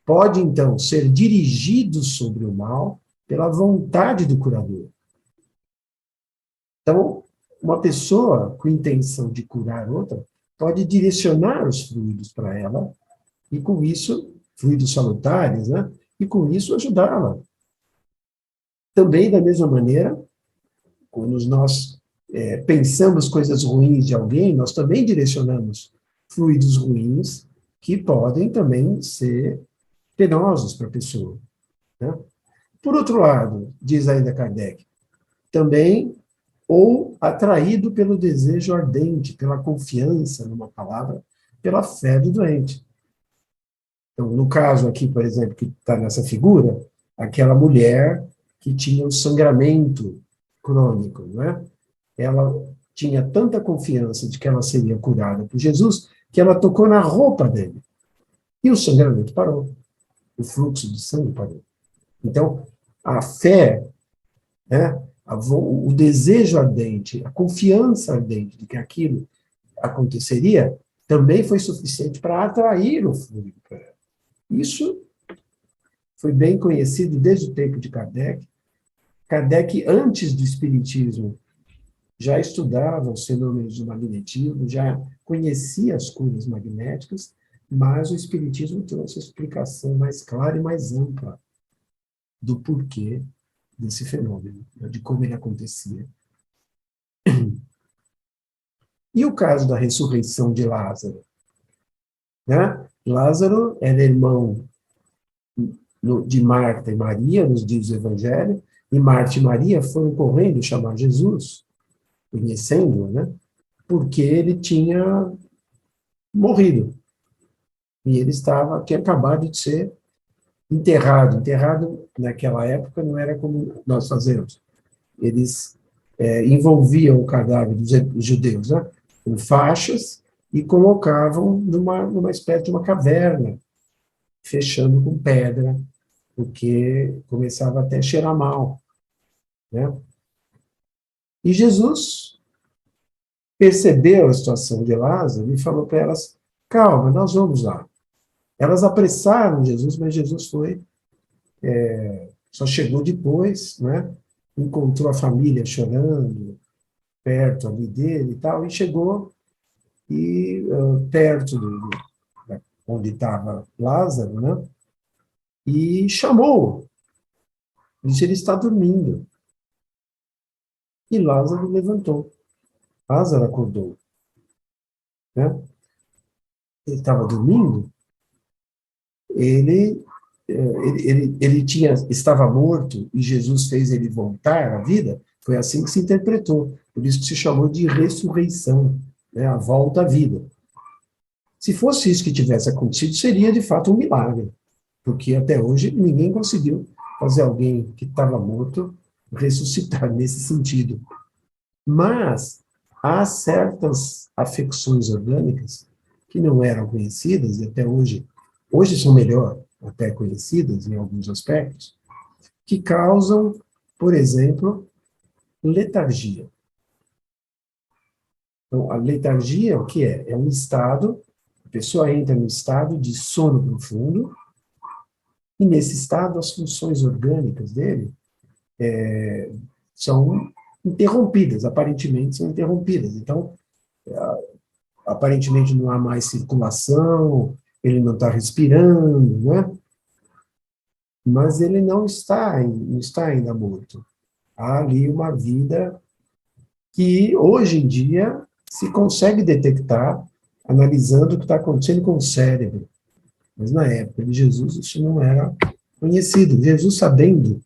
pode, então, ser dirigido sobre o mal pela vontade do curador. Então, uma pessoa com intenção de curar outra pode direcionar os fluidos para ela e, com isso, fluidos salutares, né? E, com isso, ajudá-la. Também, da mesma maneira, quando nós pensamos coisas ruins de alguém, nós também direcionamos fluidos ruins que podem também ser penosos para a pessoa. Né? Por outro lado, diz ainda Kardec, também ou atraído pelo desejo ardente, pela confiança, numa palavra, pela fé do doente. Então, no caso aqui, por exemplo, que está nessa figura, aquela mulher que tinha um sangramento crônico, né? Ela tinha tanta confiança de que ela seria curada por Jesus, que ela tocou na roupa dele. E o sangramento parou. O fluxo de sangue parou. Então, a fé, né, o desejo ardente, a confiança ardente de que aquilo aconteceria, também foi suficiente para atrair o fluido para ela. Isso foi bem conhecido desde o tempo de Kardec. Kardec, antes do Espiritismo, já estudava os fenômenos do magnetismo, já conhecia as curas magnéticas, mas o Espiritismo trouxe a explicação mais clara e mais ampla do porquê desse fenômeno, de como ele acontecia. E o caso da ressurreição de Lázaro? Né? Lázaro era irmão de Marta e Maria, nos dias do Evangelho, e Marta e Maria foram correndo chamar Jesus, conhecendo-o, né? Porque ele tinha morrido. E ele tinha acabado de ser enterrado. Enterrado, naquela época, não era como nós fazemos. Eles envolviam o cadáver dos judeus, né, com faixas e colocavam numa espécie de uma caverna, fechando com pedra, porque começava até a cheirar mal, né? E Jesus percebeu a situação de Lázaro e falou para elas: calma, nós vamos lá. Elas apressaram Jesus, mas Jesus só chegou depois, né? Encontrou a família chorando perto ali dele e tal, e chegou perto onde estava Lázaro, né? E chamou. Disse: ele está dormindo. E Lázaro levantou. Lázaro acordou, né? Ele estava dormindo. Ele estava morto e Jesus fez ele voltar à vida. Foi assim que se interpretou. Por isso que se chamou de ressurreição, né? A volta à vida. Se fosse isso que tivesse acontecido, seria de fato um milagre, porque até hoje ninguém conseguiu fazer alguém que estava morto ressuscitar nesse sentido. Mas há certas afecções orgânicas que não eram conhecidas e até hoje são melhor até conhecidas em alguns aspectos, que causam, por exemplo, letargia. Então, a letargia, o que é? É um estado, a pessoa entra no estado de sono profundo, e nesse estado as funções orgânicas dele são interrompidas, aparentemente são interrompidas. Então, aparentemente não há mais circulação, ele não está respirando, né? Mas ele não está ainda morto. Há ali uma vida que, hoje em dia, se consegue detectar analisando o que está acontecendo com o cérebro. Mas na época de Jesus isso não era conhecido. Jesus, sabendo,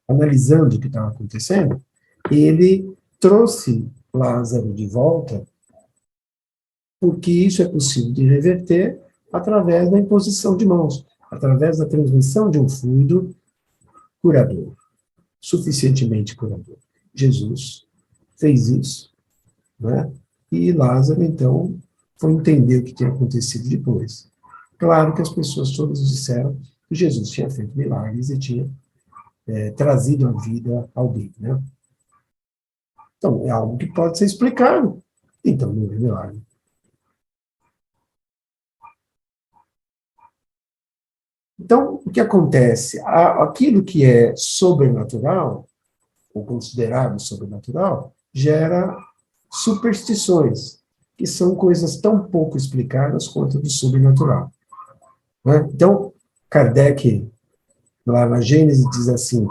analisando o que estava acontecendo, ele trouxe Lázaro de volta, porque isso é possível de reverter através da imposição de mãos, através da transmissão de um fluido curador, suficientemente curador. Jesus fez isso, né? E Lázaro, então, foi entender o que tinha acontecido depois. Claro que as pessoas todas disseram que Jesus tinha feito milagres e tinha trazido à vida alguém, né? Então, é algo que pode ser explicado. Então, não é milagre. Então, o que acontece? Aquilo que é sobrenatural, ou considerado sobrenatural, gera superstições, que são coisas tão pouco explicadas quanto do sobrenatural, né? Então, Kardec, lá na Gênesis, diz assim: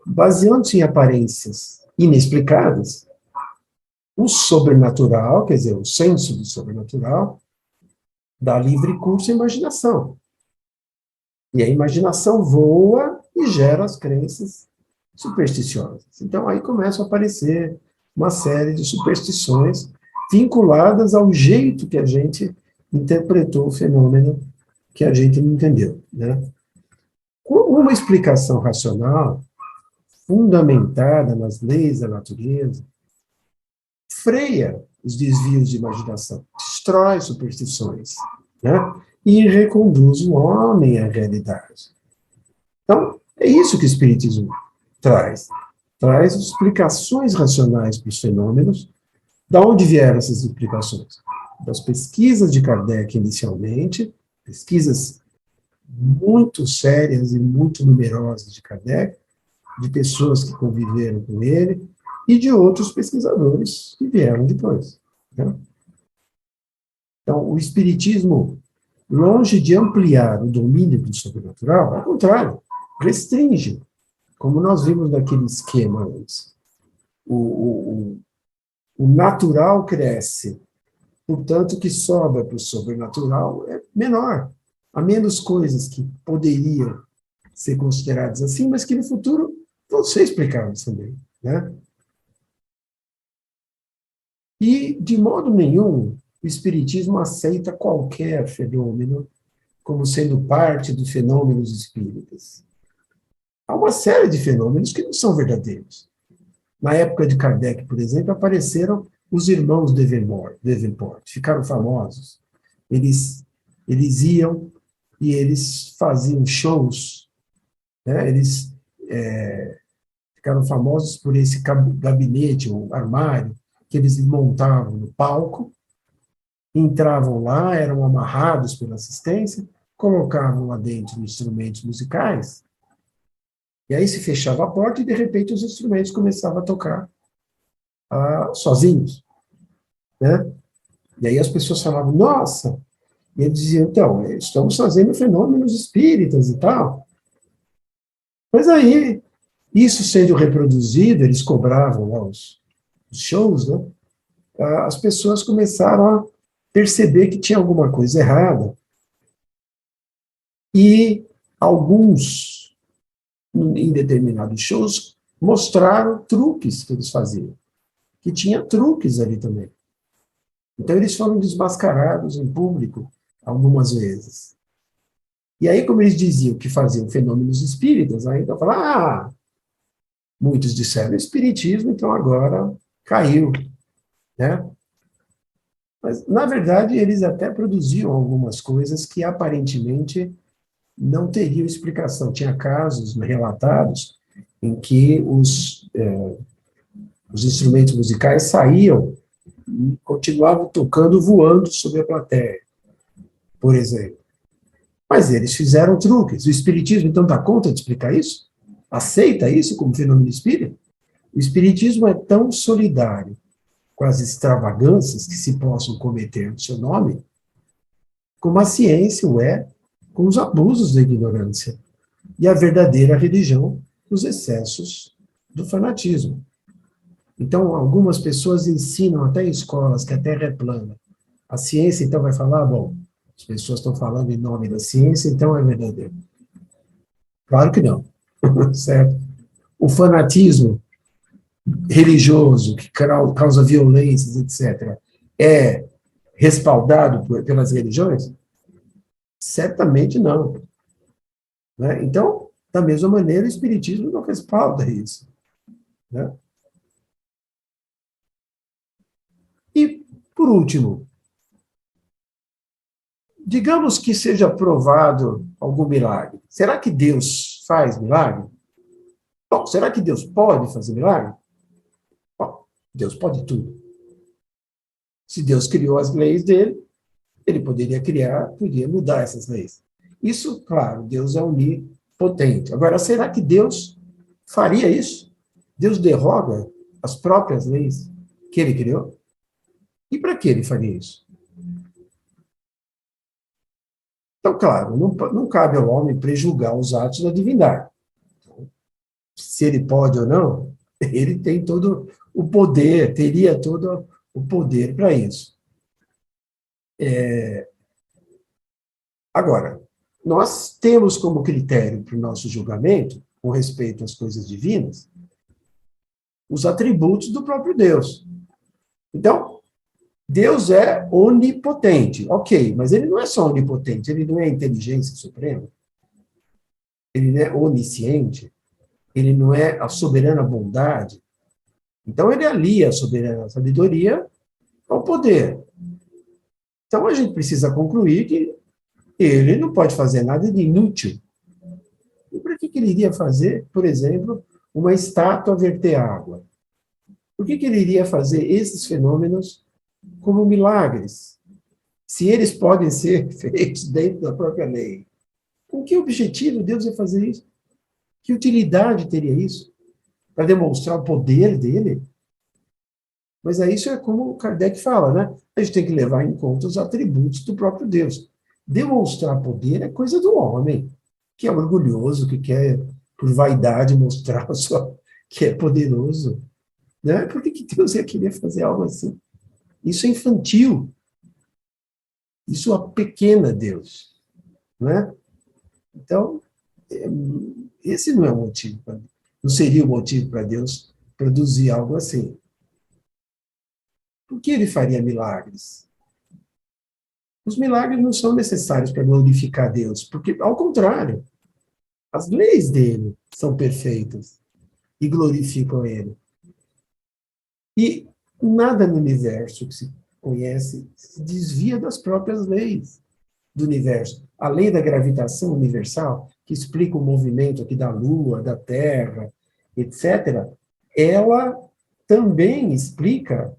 baseando-se em aparências inexplicadas, o sobrenatural, quer dizer, o senso do sobrenatural, dá livre curso à imaginação. E a imaginação voa e gera as crenças supersticiosas. Então, aí começam a aparecer uma série de superstições vinculadas ao jeito que a gente interpretou o fenômeno que a gente não entendeu, né? Uma explicação racional, fundamentada nas leis da natureza, freia os desvios de imaginação, destrói superstições, né? E reconduz o homem à realidade. Então, é isso que o Espiritismo traz. Traz explicações racionais para os fenômenos. Da onde vieram essas explicações? Das pesquisas de Kardec inicialmente, pesquisas muito sérias e muito numerosas de Kardec, de pessoas que conviveram com ele, e de outros pesquisadores que vieram depois, né? Então, o Espiritismo, longe de ampliar o domínio do sobrenatural, ao contrário, restringe, como nós vimos naquele esquema antes. O natural cresce, portanto, o que sobra para o sobrenatural é menor. Há menos coisas que poderiam ser consideradas assim, mas que no futuro vão ser explicadas também, né? E, de modo nenhum, o Espiritismo aceita qualquer fenômeno como sendo parte dos fenômenos espíritas. Há uma série de fenômenos que não são verdadeiros. Na época de Kardec, por exemplo, apareceram os irmãos Davenport, ficaram famosos. Eles iam e eles faziam shows, né? Eles ficaram famosos por esse gabinete, ou armário, que eles montavam no palco, entravam lá, eram amarrados pela assistência, colocavam lá dentro instrumentos musicais, e aí se fechava a porta e, de repente, os instrumentos começavam a tocar sozinhos, né? E aí as pessoas falavam, nossa! E eles diziam, então, estamos fazendo fenômenos espíritas e tal. Mas aí, isso sendo reproduzido, eles cobravam lá os shows, né? As pessoas começaram a perceber que tinha alguma coisa errada. E alguns, em determinados shows, mostraram truques que eles faziam. Que tinha truques ali também. Então, eles foram desmascarados em público algumas vezes. E aí, como eles diziam que faziam fenômenos espíritas, aí então falaram, muitos disseram espiritismo, então agora caiu, né? Mas, na verdade, eles até produziam algumas coisas que aparentemente não teriam explicação. Tinha casos relatados em que os instrumentos musicais saíam e continuavam tocando, voando sobre a plateia, por exemplo. Mas eles fizeram truques. O espiritismo, então, dá conta de explicar isso? Aceita isso como fenômeno espírita? O espiritismo é tão solidário com as extravagâncias que se possam cometer no seu nome, como a ciência o é com os abusos da ignorância e a verdadeira religião os excessos do fanatismo. Então, algumas pessoas ensinam até em escolas que a Terra é plana. A ciência, então, vai falar, bom, as pessoas estão falando em nome da ciência, então é verdadeiro. Claro que não, certo? O fanatismo religioso, que causa violências, etc., é respaldado pelas religiões? Certamente não. Né? Então, da mesma maneira, o Espiritismo não respalda isso. Né? E, por último, digamos que seja provado algum milagre. Será que Deus faz milagre? Bom, será que Deus pode fazer milagre? Bom, Deus pode tudo. Se Deus criou as leis dele, ele poderia mudar essas leis. Isso, claro, Deus é onipotente. Agora, será que Deus faria isso? Deus derroga as próprias leis que ele criou? E para que ele faria isso? Então, claro, não cabe ao homem prejulgar os atos da divindade. Se ele pode ou não, ele tem todo o poder, teria todo o poder para isso. Agora, nós temos como critério para o nosso julgamento, com respeito às coisas divinas, os atributos do próprio Deus. Então, Deus é onipotente, ok, mas ele não é só onipotente, ele não é inteligência suprema, ele não é onisciente, ele não é a soberana bondade. Então, ele alia a soberana sabedoria ao poder. Então, a gente precisa concluir que ele não pode fazer nada de inútil. E para que ele iria fazer, por exemplo, uma estátua verter água? Por que ele iria fazer esses fenômenos como milagres, se eles podem ser feitos dentro da própria lei? Com que objetivo Deus ia fazer isso? Que utilidade teria isso? Para demonstrar o poder dele? Mas aí isso é como o Kardec fala, né? A gente tem que levar em conta os atributos do próprio Deus. Demonstrar poder é coisa do homem, que é orgulhoso, que quer, por vaidade, mostrar que é poderoso. Né? Por que Deus ia querer fazer algo assim? Isso é infantil. Isso apequena Deus. Né? Então, esse não é o motivo, não seria o motivo para Deus produzir algo assim. Por que ele faria milagres? Os milagres não são necessários para glorificar Deus, porque, ao contrário, as leis dele são perfeitas e glorificam ele. E nada no universo que se conhece se desvia das próprias leis do universo. A lei da gravitação universal, que explica o movimento aqui da Lua, da Terra, etc., ela também explica,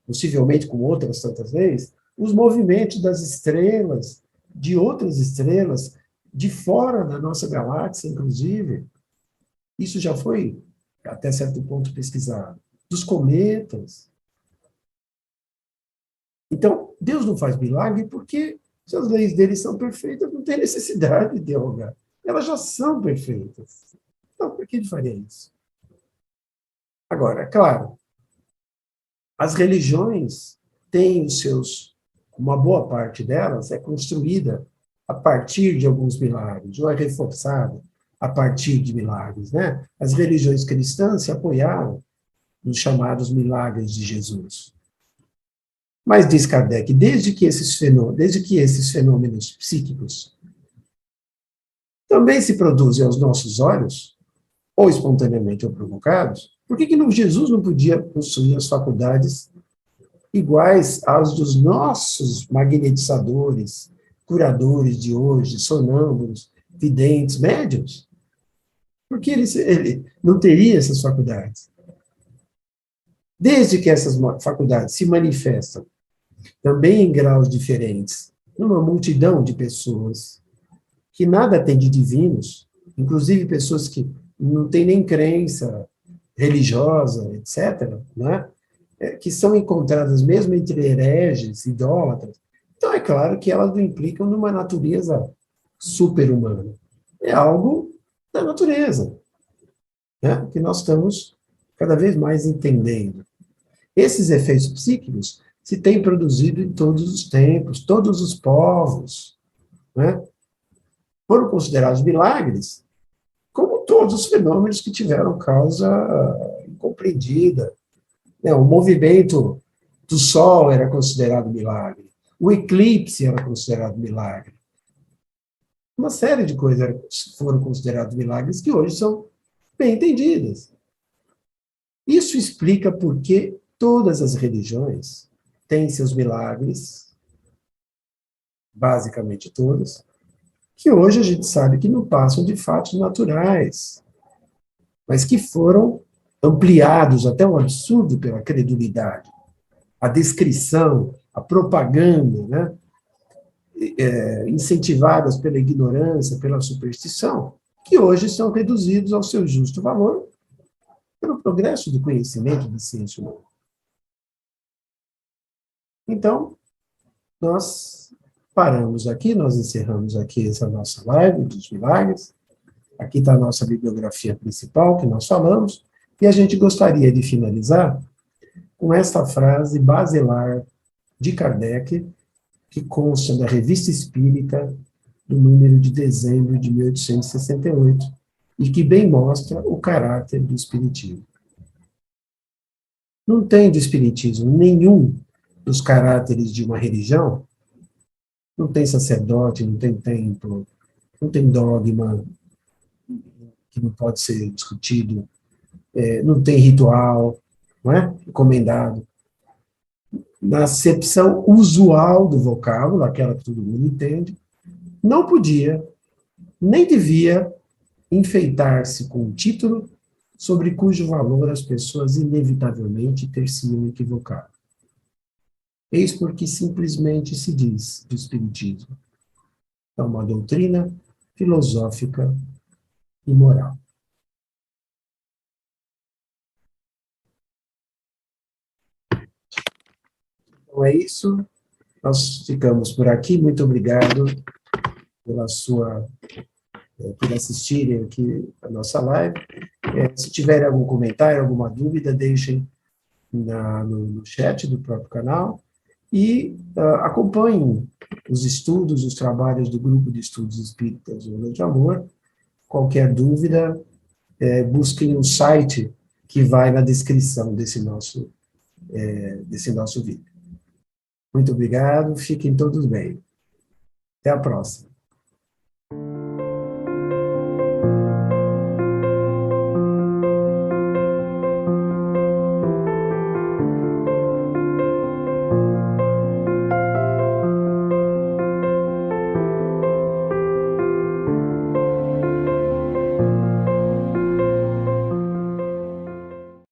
possivelmente com outras tantas leis, os movimentos das estrelas, de outras estrelas, de fora da nossa galáxia, inclusive. Isso já foi, até certo ponto, pesquisado. Dos cometas. Então, Deus não faz milagre porque se as leis dele são perfeitas, não tem necessidade de derrogar. Elas já são perfeitas. Então, por que ele faria isso? Agora, é claro, as religiões têm os seus, uma boa parte delas é construída a partir de alguns milagres, ou é reforçada a partir de milagres, né? As religiões cristãs se apoiaram nos chamados milagres de Jesus. Mas, diz Kardec, desde que esses fenômenos psíquicos também se produzem aos nossos olhos, ou espontaneamente ou provocados, por que Jesus não podia possuir as faculdades iguais às dos nossos magnetizadores, curadores de hoje, sonâmbulos, videntes, médiuns? Por que ele não teria essas faculdades? Desde que essas faculdades se manifestam também em graus diferentes, numa multidão de pessoas que nada têm de divinos, inclusive pessoas que não têm nem crença religiosa, etc., né? Que são encontradas mesmo entre hereges, idólatras. Então, é claro que elas não implicam numa natureza super-humana. É algo da natureza, né? Que nós estamos cada vez mais entendendo. Esses efeitos psíquicos se têm produzido em todos os tempos, todos os povos, né? Foram considerados milagres, como todos os fenômenos que tiveram causa incompreendida. O movimento do Sol era considerado milagre, o eclipse era considerado milagre. Uma série de coisas foram consideradas milagres que hoje são bem entendidas. Isso explica por que todas as religiões têm seus milagres, basicamente todas, que hoje a gente sabe que não passam de fatos naturais, mas que foram ampliados até um absurdo pela credulidade. A descrição, a propaganda, né? Incentivadas pela ignorância, pela superstição, que hoje são reduzidos ao seu justo valor pelo progresso do conhecimento da ciência humana. Então, nós paramos aqui, nós encerramos aqui essa nossa live dos milagres. Aqui está a nossa bibliografia principal, que nós falamos, e a gente gostaria de finalizar com esta frase basilar de Kardec, que consta da Revista Espírita, do número de dezembro de 1868, e que bem mostra o caráter do Espiritismo. Não tem do Espiritismo nenhum dos caráteres de uma religião, não tem sacerdote, não tem templo, não tem dogma que não pode ser discutido, não tem ritual, não é? Recomendado. Na acepção usual do vocábulo, aquela que todo mundo entende, não podia, nem devia enfeitar-se com um título sobre cujo valor as pessoas inevitavelmente ter-se-iam equivocado. Eis porque simplesmente se diz do Espiritismo. É uma doutrina filosófica e moral. Então é isso. Nós ficamos por aqui. Muito obrigado por assistirem aqui a nossa live. Se tiverem algum comentário, alguma dúvida, deixem no chat do próprio canal, e acompanhem os estudos, os trabalhos do Grupo de Estudos Espíritas Onda de Amor. Qualquer dúvida, busquem o site que vai na descrição desse nosso vídeo. Muito obrigado, fiquem todos bem. Até a próxima.